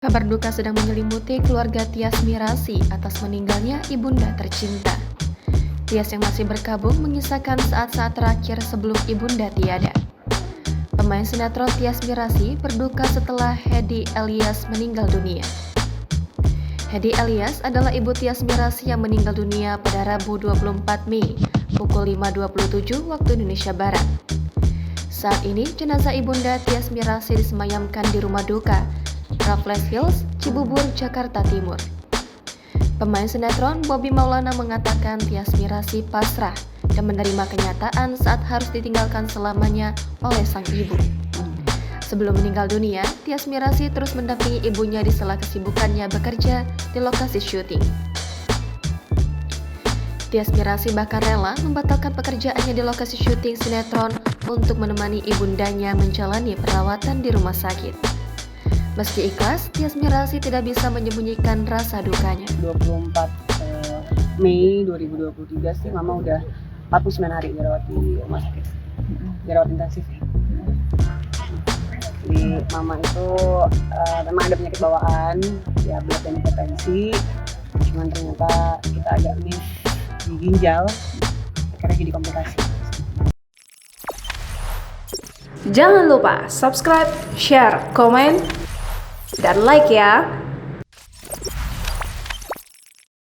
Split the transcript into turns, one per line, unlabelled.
Kabar duka sedang menyelimuti keluarga Tyas Mirasih atas meninggalnya ibunda tercinta. Tyas yang masih berkabung mengisahkan saat-saat terakhir sebelum ibunda tiada. Pemain sinetron Tyas Mirasih berduka setelah Hedi Elias meninggal dunia. Hedi Elias adalah ibu Tyas Mirasih yang meninggal dunia pada Rabu 24 Mei pukul 5.27 waktu Indonesia Barat. Saat ini jenazah ibunda Tyas Mirasih disemayamkan di rumah duka Raffles Hills, Cibubur, Jakarta Timur. Pemain sinetron Bobby Maulana mengatakan Tyas Mirasih pasrah dan menerima kenyataan saat harus ditinggalkan selamanya oleh sang ibu. Sebelum meninggal dunia, Tyas Mirasih terus mendampingi ibunya di sela kesibukannya bekerja di lokasi syuting. Tyas Mirasih bahkan rela membatalkan pekerjaannya di lokasi syuting sinetron untuk menemani ibundanya menjalani perawatan di rumah sakit. Meski ikhlas, Tyas Mirasih tidak bisa menyembunyikan rasa dukanya.
24 Mei 2023 sih Mama udah 49 hari dirawat di rumah sakit, dirawat intensif. Jadi Mama itu memang ada penyakit bawaan, ya berat dan hipertensi. Cuman ternyata kita agak miss di ginjal, akhirnya jadi komplikasi.
Jangan lupa subscribe, share, komen, dan like ya.